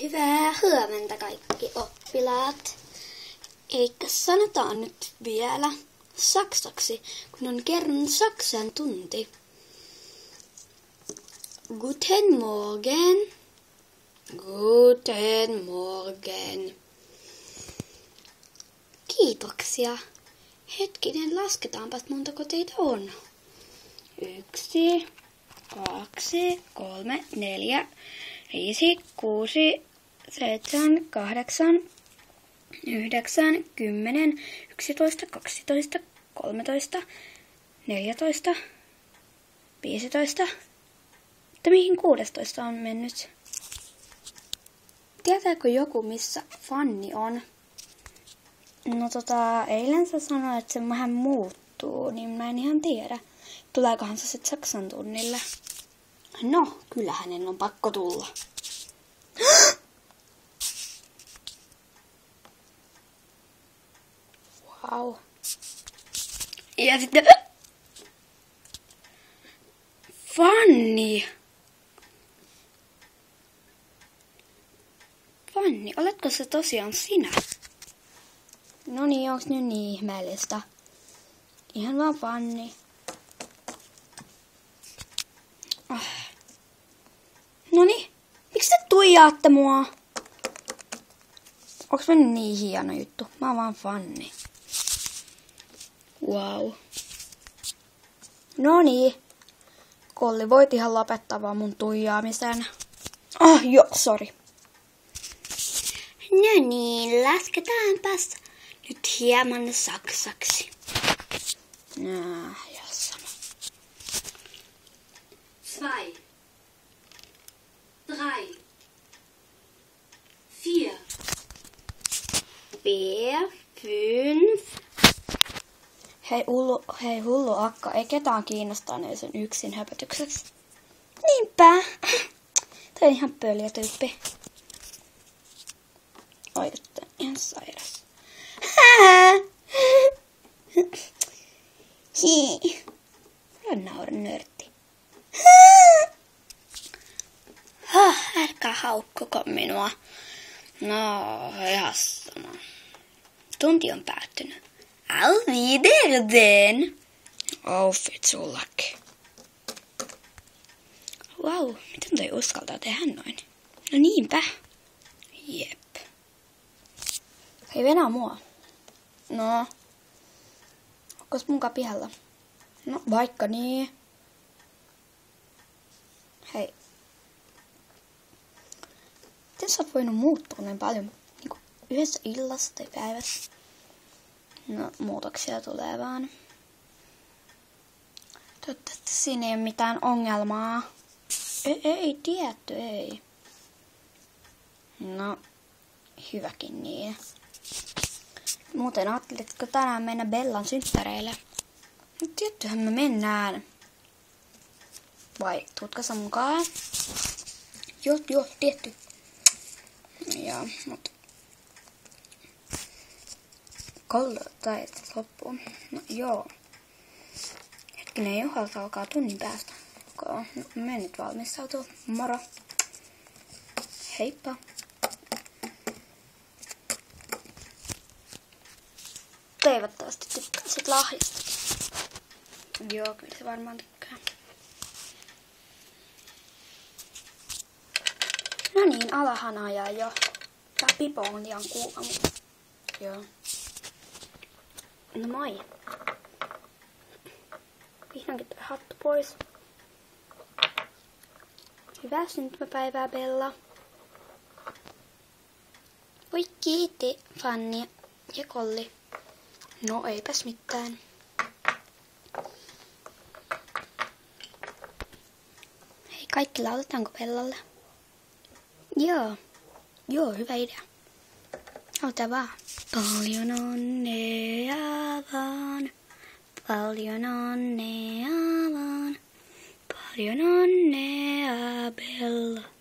Hyvää huomenta kaikki oppilaat. Eikä sanotaan nyt vielä saksaksi, kun on kerran saksan tunti. Guten Morgen. Guten Morgen. Kiitoksia. Hetkinen, lasketaanpas montako teitä on. 1, 2, 3, 4, 5, 6, 7, 8, 9, 10, 11, 12, 13, 14, 15. Mutta mihin 16 on mennyt? Tietääkö joku, missä Fanni on? No eilen sä sanoit, että se vähän muuttuu, niin mä en ihan tiedä. Tuleekohan se sitten saksan tunnille? No, kyllä hänen on pakko tulla. Wow. Ja sitten... Fanni! Fanni, oletko se tosiaan sinä? No niin, onks nyt niin ihmeellistä? Ihan vaan Fanni. Noniin, miksi te tuijaatte mua? Onks mennyt niin hieno juttu? Mä oon vaan Fanni. Wow. Noniin. Kolli, voit ihan lopettaa vaan mun tuijaamisen. Joo, sori. No niin, lasketaanpas nyt hieman saksaksi. Ja sama. 2, 3, 4, 5. Hei hullu akka, ei ketään kiinnostaa ne sen yksin höpötykseksi. Niinpä. Toi on ihan pöliä tyyppi. Oi, että on ihan sairas. Hii. On nauran nörtti. Älkää haukkuko minua. No, ihan sama. Tunti on päättynyt. Auf Wiedersehen. Auf Wiedersehen. Wow, miten toi uskaltaa tehdä noin? No niinpä. Jep. Hei, venää mua. No. Onko munkaan pihalla? No, vaikka niin. Hei. Miten sä oot voinut muuttua näin paljon? Niin kuin yhdessä illassa tai päivässä? No, muutoksia tulee vaan. Toivottavasti siinä ei ole mitään ongelmaa. Ei tietty, ei. No, hyväkin niin. Muuten ajattelitko tänään mennä Bellan synttäreille? No, tiettyhän me mennään. Vai tuutko sä mukaan? Joo, tietty. Joo, mutta... Kollo taidat loppuun. No joo. Hetkinen, Juhalta alkaa tunnin päästä. No, me nyt valmistautuu. Moro. Heippa. Toivottavasti tykkäsit lahjasta. Joo, kyllä se varmaan tykkää. No niin, alahan ajaa jo. Tää pipo on liian kuuma. Joo. No moi. Vihdoinkin toi hattu pois. Hyvää syntymäpäivää, Bella. Voi kiitti, Fanni ja Kolli. No eipäs mitään. Hei kaikki, lauletaanko Bellalle? Joo, hyvä idea. Ota vaan. Paljon onnea vaan. Paljon onnea vaan. Paljon onnea, Bella.